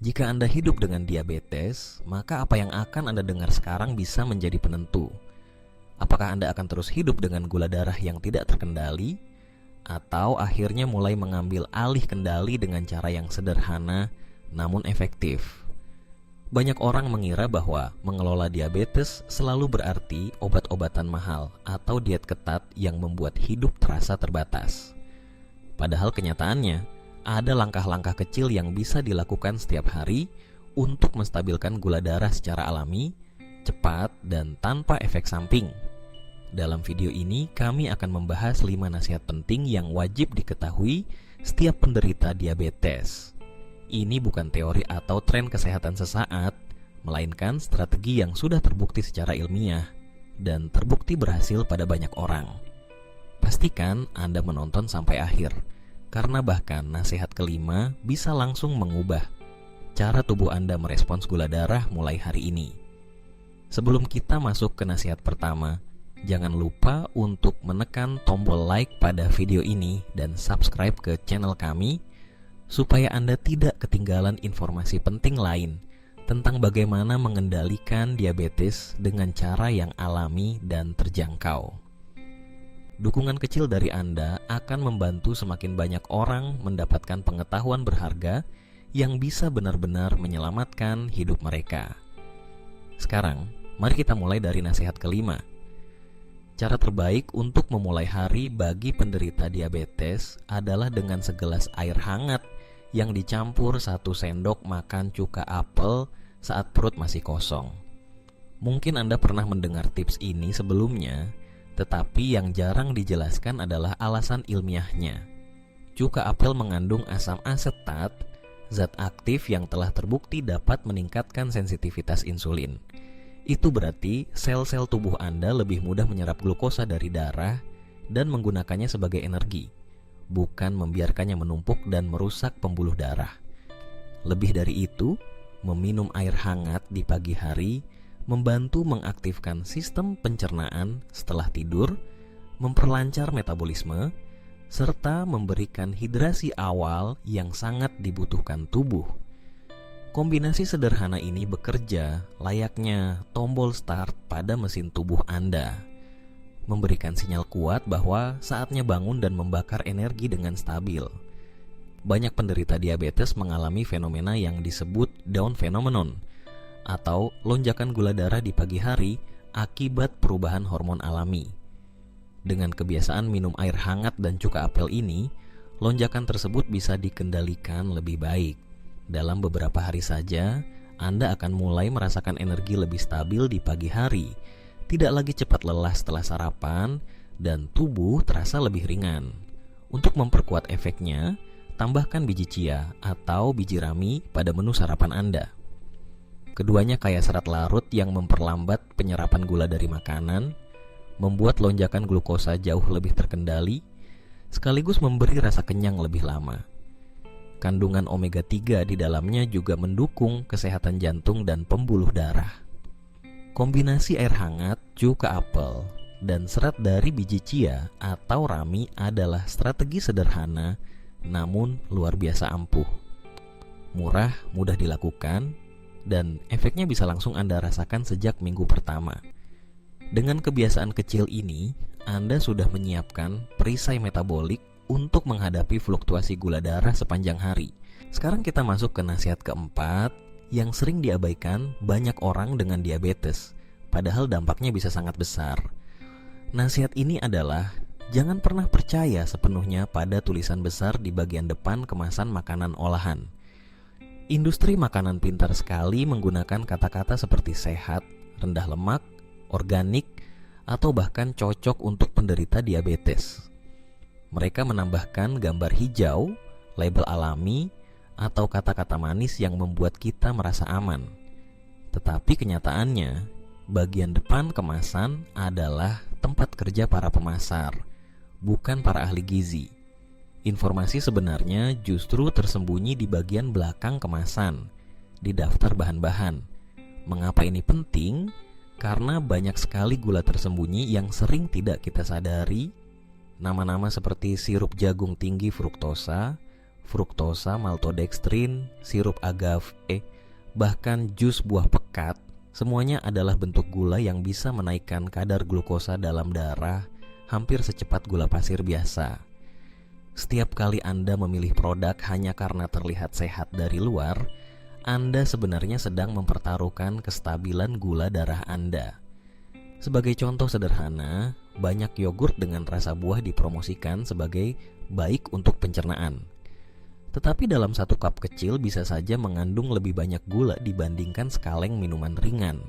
Jika Anda hidup dengan diabetes, maka apa yang akan Anda dengar sekarang bisa menjadi penentu. Apakah Anda akan terus hidup dengan gula darah yang tidak terkendali, atau akhirnya mulai mengambil alih kendali dengan cara yang sederhana namun efektif? Banyak orang mengira bahwa mengelola diabetes selalu berarti obat-obatan mahal atau diet ketat yang membuat hidup terasa terbatas. Padahal kenyataannya, ada langkah-langkah kecil yang bisa dilakukan setiap hari untuk menstabilkan gula darah secara alami, cepat, dan tanpa efek samping. Dalam video ini, kami akan membahas 5 nasihat penting yang wajib diketahui setiap penderita diabetes. Ini bukan teori atau tren kesehatan sesaat, melainkan strategi yang sudah terbukti secara ilmiah dan terbukti berhasil pada banyak orang. Pastikan Anda menonton sampai akhir, karena bahkan nasihat kelima bisa langsung mengubah cara tubuh Anda merespons gula darah mulai hari ini. Sebelum kita masuk ke nasihat pertama, jangan lupa untuk menekan tombol like pada video ini dan subscribe ke channel kami, supaya Anda tidak ketinggalan informasi penting lain tentang bagaimana mengendalikan diabetes dengan cara yang alami dan terjangkau. Dukungan kecil dari Anda akan membantu semakin banyak orang mendapatkan pengetahuan berharga yang bisa benar-benar menyelamatkan hidup mereka. Sekarang, mari kita mulai dari nasihat kelima. Cara terbaik untuk memulai hari bagi penderita diabetes adalah dengan segelas air hangat yang dicampur 1 sendok makan cuka apel saat perut masih kosong. Mungkin Anda pernah mendengar tips ini sebelumnya, tetapi yang jarang dijelaskan adalah alasan ilmiahnya. Cuka apel mengandung asam asetat, zat aktif yang telah terbukti dapat meningkatkan sensitivitas insulin. Itu berarti sel-sel tubuh Anda lebih mudah menyerap glukosa dari darah dan menggunakannya sebagai energi, bukan membiarkannya menumpuk dan merusak pembuluh darah. Lebih dari itu, meminum air hangat di pagi hari membantu mengaktifkan sistem pencernaan setelah tidur, memperlancar metabolisme, serta memberikan hidrasi awal yang sangat dibutuhkan tubuh. Kombinasi sederhana ini bekerja layaknya tombol start pada mesin tubuh Anda, memberikan sinyal kuat bahwa saatnya bangun dan membakar energi dengan stabil. Banyak penderita diabetes mengalami fenomena yang disebut down phenomenon, atau lonjakan gula darah di pagi hari akibat perubahan hormon alami. Dengan kebiasaan minum air hangat dan cuka apel ini, lonjakan tersebut bisa dikendalikan lebih baik. Dalam beberapa hari saja, Anda akan mulai merasakan energi lebih stabil di pagi hari, tidak lagi cepat lelah setelah sarapan, dan tubuh terasa lebih ringan. Untuk memperkuat efeknya, tambahkan biji chia atau biji rami pada menu sarapan Anda. Keduanya kaya serat larut yang memperlambat penyerapan gula dari makanan, membuat lonjakan glukosa jauh lebih terkendali, sekaligus memberi rasa kenyang lebih lama. Kandungan omega 3 di dalamnya juga mendukung kesehatan jantung dan pembuluh darah. Kombinasi air hangat, cuka apel, dan serat dari biji chia atau rami adalah strategi sederhana namun luar biasa ampuh. Murah, mudah dilakukan, dan efeknya bisa langsung Anda rasakan sejak minggu pertama. Dengan kebiasaan kecil ini, Anda sudah menyiapkan perisai metabolik untuk menghadapi fluktuasi gula darah sepanjang hari. Sekarang kita masuk ke nasihat keempat yang sering diabaikan banyak orang dengan diabetes, padahal dampaknya bisa sangat besar. Nasihat ini adalah jangan pernah percaya sepenuhnya pada tulisan besar di bagian depan kemasan makanan olahan. Industri makanan pintar sekali menggunakan kata-kata seperti sehat, rendah lemak, organik, atau bahkan cocok untuk penderita diabetes. Mereka menambahkan gambar hijau, label alami, atau kata-kata manis yang membuat kita merasa aman. Tetapi kenyataannya, bagian depan kemasan adalah tempat kerja para pemasar, bukan para ahli gizi. Informasi sebenarnya justru tersembunyi di bagian belakang kemasan, di daftar bahan-bahan. Mengapa ini penting? Karena banyak sekali gula tersembunyi yang sering tidak kita sadari. Nama-nama seperti sirup jagung tinggi fruktosa, fruktosa, maltodextrin, sirup agave, bahkan jus buah pekat, semuanya adalah bentuk gula yang bisa menaikkan kadar glukosa dalam darah hampir secepat gula pasir biasa. Setiap kali Anda memilih produk hanya karena terlihat sehat dari luar, Anda sebenarnya sedang mempertaruhkan kestabilan gula darah Anda. Sebagai contoh sederhana, banyak yogurt dengan rasa buah dipromosikan sebagai baik untuk pencernaan. Tetapi dalam satu cup kecil bisa saja mengandung lebih banyak gula dibandingkan sekaleng minuman ringan.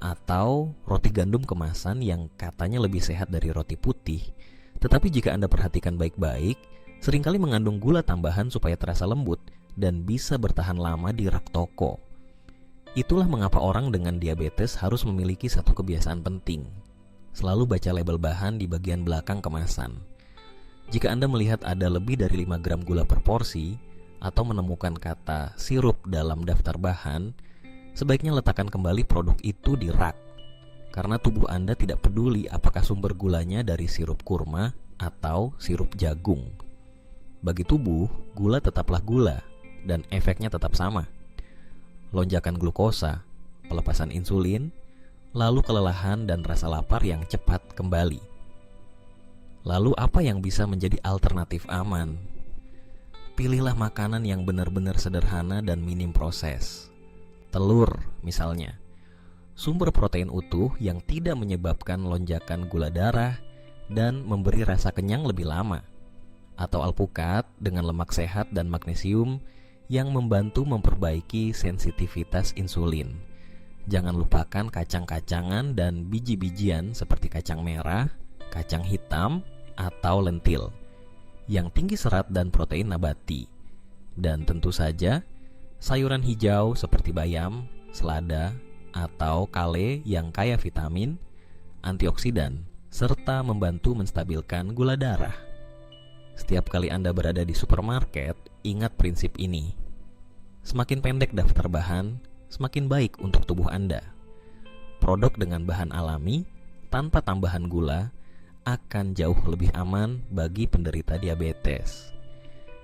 Atau roti gandum kemasan yang katanya lebih sehat dari roti putih. Tetapi jika Anda perhatikan baik-baik, seringkali mengandung gula tambahan supaya terasa lembut dan bisa bertahan lama di rak toko. Itulah mengapa orang dengan diabetes harus memiliki satu kebiasaan penting. Selalu baca label bahan di bagian belakang kemasan. Jika Anda melihat ada lebih dari 5 gram gula per porsi atau menemukan kata sirup dalam daftar bahan, sebaiknya letakkan kembali produk itu di rak. Karena tubuh Anda tidak peduli apakah sumber gulanya dari sirup kurma atau sirup jagung. Bagi tubuh, gula tetaplah gula dan efeknya tetap sama. Lonjakan glukosa, pelepasan insulin, lalu kelelahan dan rasa lapar yang cepat kembali. Lalu apa yang bisa menjadi alternatif aman? Pilihlah makanan yang benar-benar sederhana dan minim proses. Telur misalnya. Sumber protein utuh yang tidak menyebabkan lonjakan gula darah dan memberi rasa kenyang lebih lama. Atau alpukat dengan lemak sehat dan magnesium yang membantu memperbaiki sensitivitas insulin. Jangan lupakan kacang-kacangan dan biji-bijian seperti kacang merah, kacang hitam, atau lentil yang tinggi serat dan protein nabati. Dan tentu saja sayuran hijau seperti bayam, selada, atau kale yang kaya vitamin, antioksidan, serta membantu menstabilkan gula darah. Setiap kali Anda berada di supermarket, ingat prinsip ini. Semakin pendek daftar bahan, semakin baik untuk tubuh Anda. Produk dengan bahan alami, tanpa tambahan gula, akan jauh lebih aman bagi penderita diabetes.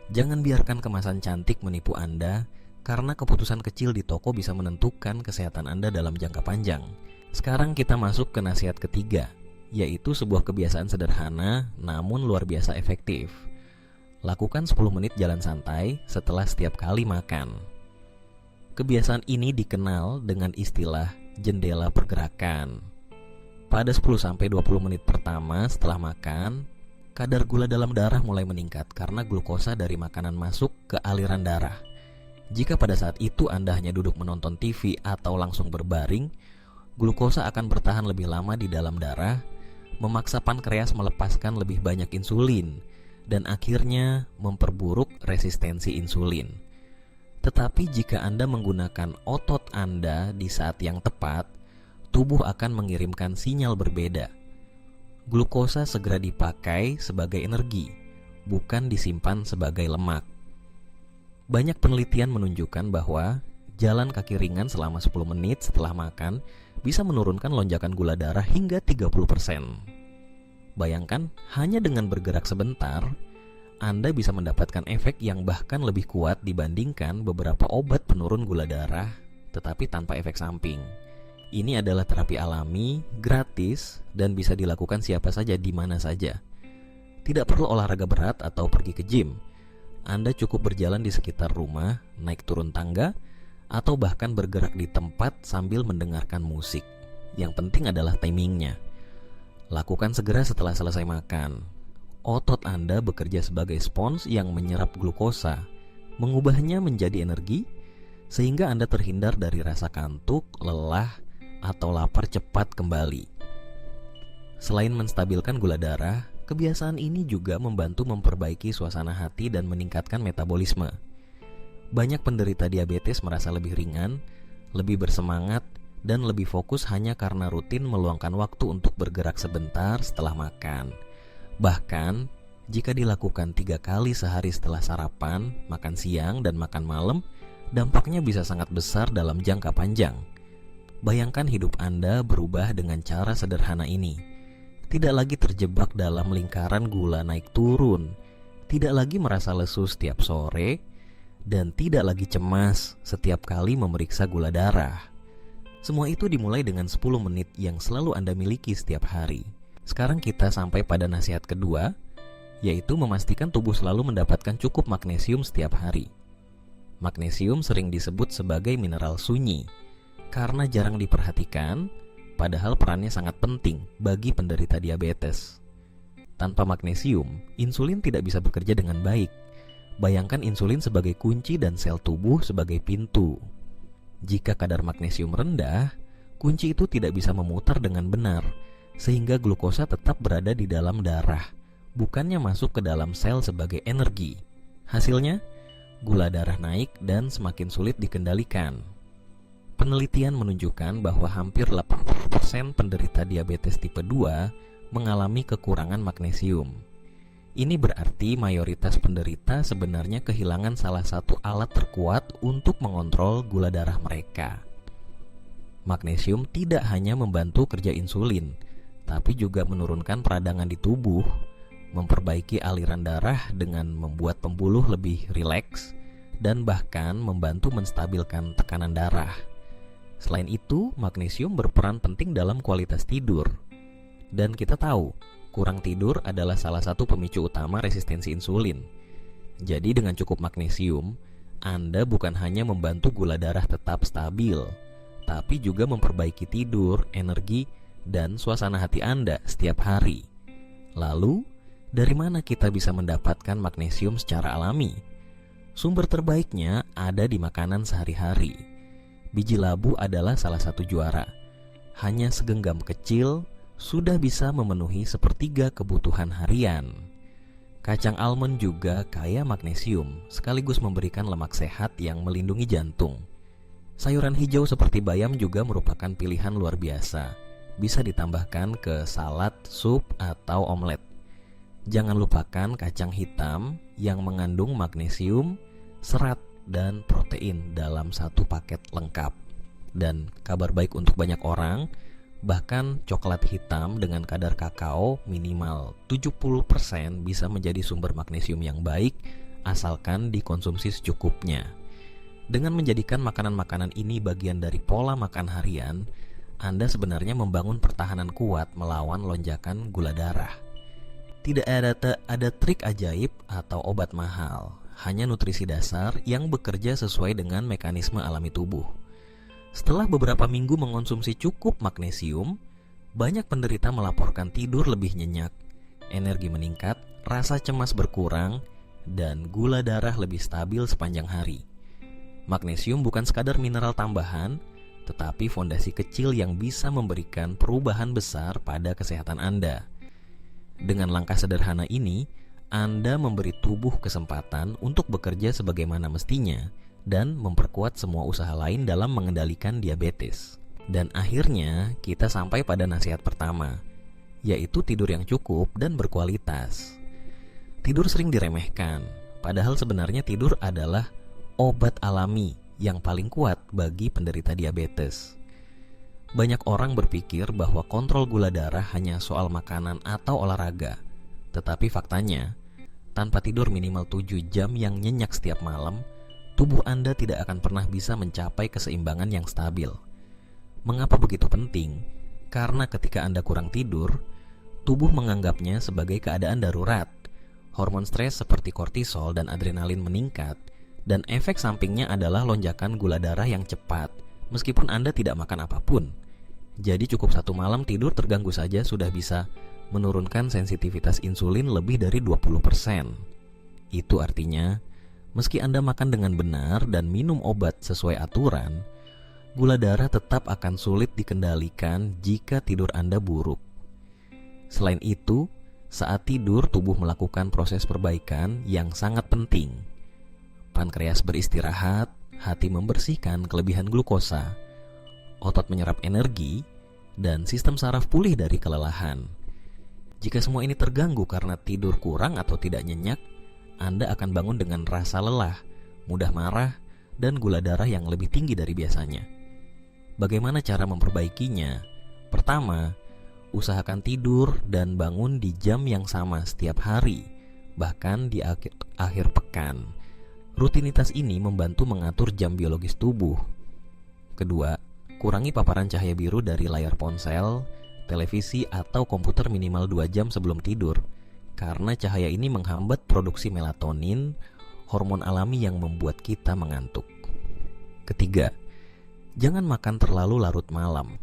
Jangan biarkan kemasan cantik menipu Anda, karena keputusan kecil di toko bisa menentukan kesehatan Anda dalam jangka panjang. Sekarang kita masuk ke nasihat ketiga, yaitu sebuah kebiasaan sederhana namun luar biasa efektif. Lakukan 10 menit jalan santai setelah setiap kali makan. Kebiasaan ini dikenal dengan istilah jendela pergerakan. Pada 10-20 menit pertama setelah makan, kadar gula dalam darah mulai meningkat karena glukosa dari makanan masuk ke aliran darah. Jika pada saat itu Anda hanya duduk menonton TV atau langsung berbaring, glukosa akan bertahan lebih lama di dalam darah, memaksa pankreas melepaskan lebih banyak insulin, dan akhirnya memperburuk resistensi insulin. Tetapi jika Anda menggunakan otot Anda di saat yang tepat, tubuh akan mengirimkan sinyal berbeda. Glukosa segera dipakai sebagai energi, bukan disimpan sebagai lemak. Banyak penelitian menunjukkan bahwa jalan kaki ringan selama 10 menit setelah makan bisa menurunkan lonjakan gula darah hingga 30%. Bayangkan, hanya dengan bergerak sebentar, Anda bisa mendapatkan efek yang bahkan lebih kuat dibandingkan beberapa obat penurun gula darah, tetapi tanpa efek samping. Ini adalah terapi alami, gratis, dan bisa dilakukan siapa saja di mana saja. Tidak perlu olahraga berat atau pergi ke gym. Anda cukup berjalan di sekitar rumah, naik turun tangga, atau bahkan bergerak di tempat sambil mendengarkan musik. Yang penting adalah timingnya. Lakukan segera setelah selesai makan. Otot Anda bekerja sebagai spons yang menyerap glukosa, mengubahnya menjadi energi, sehingga Anda terhindar dari rasa kantuk, lelah, atau lapar cepat kembali. Selain menstabilkan gula darah, kebiasaan ini juga membantu memperbaiki suasana hati dan meningkatkan metabolisme. Banyak penderita diabetes merasa lebih ringan, lebih bersemangat, dan lebih fokus hanya karena rutin meluangkan waktu untuk bergerak sebentar setelah makan. Bahkan, jika dilakukan 3 kali sehari setelah sarapan, makan siang, dan makan malam, dampaknya bisa sangat besar dalam jangka panjang. Bayangkan hidup Anda berubah dengan cara sederhana ini. Tidak lagi terjebak dalam lingkaran gula naik turun, tidak lagi merasa lesu setiap sore, dan tidak lagi cemas setiap kali memeriksa gula darah. Semua itu dimulai dengan 10 menit yang selalu Anda miliki setiap hari. Sekarang kita sampai pada nasihat kedua, yaitu memastikan tubuh selalu mendapatkan cukup magnesium setiap hari. Magnesium sering disebut sebagai mineral sunyi karena jarang diperhatikan, padahal perannya sangat penting bagi penderita diabetes. Tanpa magnesium, insulin tidak bisa bekerja dengan baik. Bayangkan insulin sebagai kunci dan sel tubuh sebagai pintu. Jika kadar magnesium rendah, kunci itu tidak bisa memutar dengan benar, sehingga glukosa tetap berada di dalam darah, bukannya masuk ke dalam sel sebagai energi. Hasilnya, gula darah naik dan semakin sulit dikendalikan. Penelitian menunjukkan bahwa hampir 80% penderita diabetes tipe 2 mengalami kekurangan magnesium. Ini berarti mayoritas penderita sebenarnya kehilangan salah satu alat terkuat untuk mengontrol gula darah mereka. Magnesium tidak hanya membantu kerja insulin, tapi juga menurunkan peradangan di tubuh, memperbaiki aliran darah dengan membuat pembuluh lebih rileks, dan bahkan membantu menstabilkan tekanan darah. Selain itu, magnesium berperan penting dalam kualitas tidur. Dan kita tahu, kurang tidur adalah salah satu pemicu utama resistensi insulin. Jadi dengan cukup magnesium, Anda bukan hanya membantu gula darah tetap stabil, tapi juga memperbaiki tidur, energi, dan suasana hati Anda setiap hari. Lalu, dari mana kita bisa mendapatkan magnesium secara alami? Sumber terbaiknya ada di makanan sehari-hari. Biji labu adalah salah satu juara. Hanya segenggam kecil sudah bisa memenuhi sepertiga kebutuhan harian. Kacang almond juga kaya magnesium, sekaligus memberikan lemak sehat yang melindungi jantung. Sayuran hijau seperti bayam juga merupakan pilihan luar biasa. Bisa ditambahkan ke salad, sup, atau omelet. Jangan lupakan kacang hitam yang mengandung magnesium, serat, dan protein dalam satu paket lengkap. Dan kabar baik untuk banyak orang, bahkan coklat hitam dengan kadar kakao minimal 70% bisa menjadi sumber magnesium yang baik asalkan dikonsumsi secukupnya. Dengan menjadikan makanan-makanan ini bagian dari pola makan harian, Anda sebenarnya membangun pertahanan kuat melawan lonjakan gula darah. Tidak ada trik ajaib atau obat mahal, hanya nutrisi dasar yang bekerja sesuai dengan mekanisme alami tubuh. Setelah beberapa minggu mengonsumsi cukup magnesium, banyak penderita melaporkan tidur lebih nyenyak, energi meningkat, rasa cemas berkurang, dan gula darah lebih stabil sepanjang hari. Magnesium bukan sekadar mineral tambahan, tetapi fondasi kecil yang bisa memberikan perubahan besar pada kesehatan Anda. Dengan langkah sederhana ini, Anda memberi tubuh kesempatan untuk bekerja sebagaimana mestinya, dan memperkuat semua usaha lain dalam mengendalikan diabetes. Dan akhirnya kita sampai pada nasihat pertama, yaitu tidur yang cukup dan berkualitas. Tidur sering diremehkan, padahal sebenarnya tidur adalah obat alami yang paling kuat bagi penderita diabetes. Banyak orang berpikir bahwa kontrol gula darah hanya soal makanan atau olahraga. Tetapi faktanya, tanpa tidur minimal 7 jam yang nyenyak setiap malam, tubuh Anda tidak akan pernah bisa mencapai keseimbangan yang stabil. Mengapa begitu penting? Karena ketika Anda kurang tidur, tubuh menganggapnya sebagai keadaan darurat. Hormon stres seperti kortisol dan adrenalin meningkat, dan efek sampingnya adalah lonjakan gula darah yang cepat, meskipun Anda tidak makan apapun. Jadi cukup 1 malam tidur terganggu saja sudah bisa menurunkan sensitivitas insulin lebih dari 20%. Itu artinya, meski Anda makan dengan benar dan minum obat sesuai aturan, gula darah tetap akan sulit dikendalikan jika tidur Anda buruk. Selain itu, saat tidur tubuh melakukan proses perbaikan yang sangat penting. Pankreas beristirahat, hati membersihkan kelebihan glukosa, otot menyerap energi, dan sistem saraf pulih dari kelelahan. Jika semua ini terganggu karena tidur kurang atau tidak nyenyak, Anda akan bangun dengan rasa lelah, mudah marah, dan gula darah yang lebih tinggi dari biasanya. Bagaimana cara memperbaikinya? Pertama, usahakan tidur dan bangun di jam yang sama setiap hari. bahkan di akhir pekan. Rutinitas ini membantu mengatur jam biologis tubuh. Kedua, kurangi paparan cahaya biru dari layar ponsel, televisi, atau komputer minimal 2 jam sebelum tidur, karena cahaya ini menghambat produksi melatonin, hormon alami yang membuat kita mengantuk. Ketiga, jangan makan terlalu larut malam.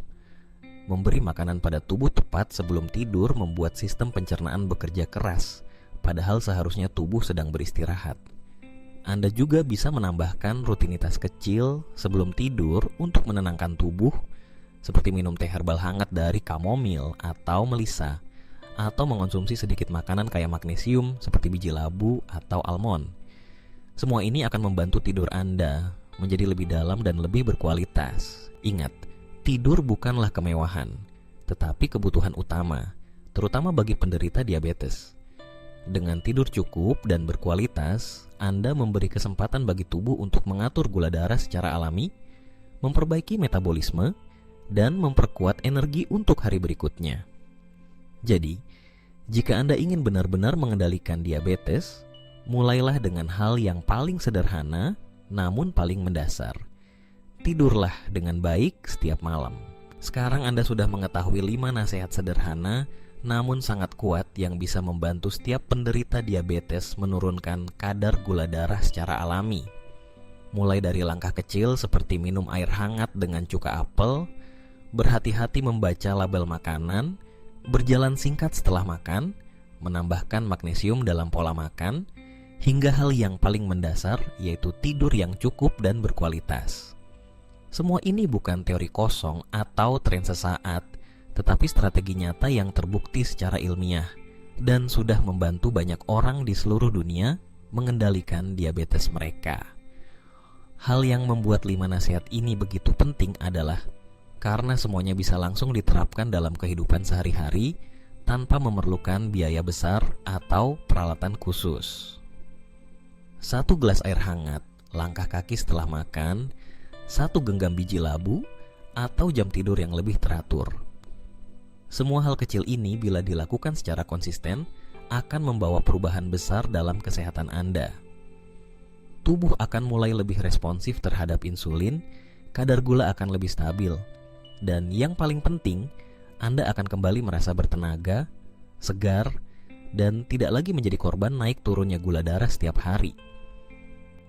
Memberi makanan pada tubuh tepat sebelum tidur membuat sistem pencernaan bekerja keras, padahal seharusnya tubuh sedang beristirahat. Anda juga bisa menambahkan rutinitas kecil sebelum tidur untuk menenangkan tubuh, seperti minum teh herbal hangat dari kamomil atau melisa, atau mengonsumsi sedikit makanan kaya magnesium seperti biji labu atau almond. Semua ini akan membantu tidur Anda menjadi lebih dalam dan lebih berkualitas. Ingat, tidur bukanlah kemewahan, tetapi kebutuhan utama, terutama bagi penderita diabetes. Dengan tidur cukup dan berkualitas, Anda memberi kesempatan bagi tubuh untuk mengatur gula darah secara alami, memperbaiki metabolisme, dan memperkuat energi untuk hari berikutnya. Jadi, jika Anda ingin benar-benar mengendalikan diabetes, mulailah dengan hal yang paling sederhana namun paling mendasar. Tidurlah dengan baik setiap malam. Sekarang Anda sudah mengetahui 5 nasihat sederhana namun sangat kuat yang bisa membantu setiap penderita diabetes menurunkan kadar gula darah secara alami. Mulai dari langkah kecil seperti minum air hangat dengan cuka apel, berhati-hati membaca label makanan, berjalan singkat setelah makan, menambahkan magnesium dalam pola makan, hingga hal yang paling mendasar yaitu tidur yang cukup dan berkualitas. Semua ini bukan teori kosong atau tren sesaat, tetapi strategi nyata yang terbukti secara ilmiah dan sudah membantu banyak orang di seluruh dunia mengendalikan diabetes mereka. Hal yang membuat 5 nasihat ini begitu penting adalah karena semuanya bisa langsung diterapkan dalam kehidupan sehari-hari tanpa memerlukan biaya besar atau peralatan khusus. 1 gelas air hangat, langkah kaki setelah makan, 1 genggam biji labu, atau jam tidur yang lebih teratur. Semua hal kecil ini bila dilakukan secara konsisten akan membawa perubahan besar dalam kesehatan Anda. Tubuh akan mulai lebih responsif terhadap insulin, kadar gula akan lebih stabil, dan yang paling penting, Anda akan kembali merasa bertenaga, segar, dan tidak lagi menjadi korban naik turunnya gula darah setiap hari.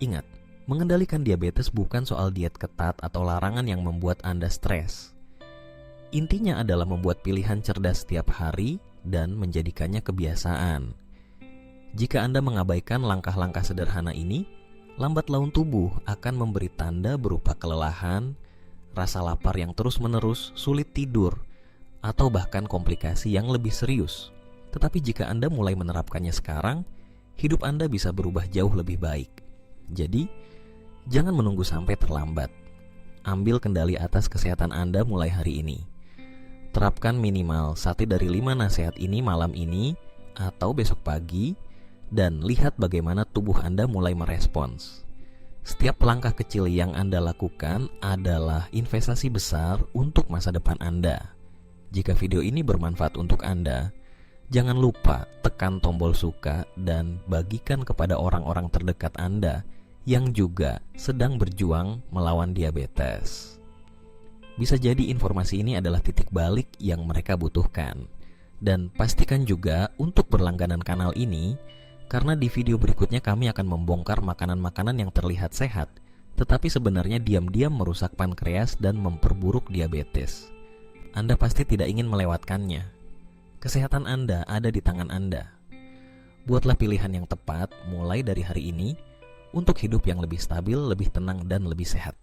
Ingat, mengendalikan diabetes bukan soal diet ketat atau larangan yang membuat Anda stres. Intinya adalah membuat pilihan cerdas setiap hari dan menjadikannya kebiasaan. Jika Anda mengabaikan langkah-langkah sederhana ini, lambat laun tubuh akan memberi tanda berupa kelelahan, rasa lapar yang terus-menerus, sulit tidur, atau bahkan komplikasi yang lebih serius. Tetapi jika Anda mulai menerapkannya sekarang, hidup Anda bisa berubah jauh lebih baik. Jadi, jangan menunggu sampai terlambat. Ambil kendali atas kesehatan Anda mulai hari ini. Terapkan minimal 1 dari 5 nasihat ini malam ini atau besok pagi, dan lihat bagaimana tubuh Anda mulai merespons. Setiap langkah kecil yang Anda lakukan adalah investasi besar untuk masa depan Anda. Jika video ini bermanfaat untuk Anda, jangan lupa tekan tombol suka dan bagikan kepada orang-orang terdekat Anda yang juga sedang berjuang melawan diabetes. Bisa jadi informasi ini adalah titik balik yang mereka butuhkan. Dan pastikan juga untuk berlangganan kanal ini, karena di video berikutnya kami akan membongkar makanan-makanan yang terlihat sehat, tetapi sebenarnya diam-diam merusak pankreas dan memperburuk diabetes. Anda pasti tidak ingin melewatkannya. Kesehatan Anda ada di tangan Anda. Buatlah pilihan yang tepat mulai dari hari ini untuk hidup yang lebih stabil, lebih tenang, dan lebih sehat.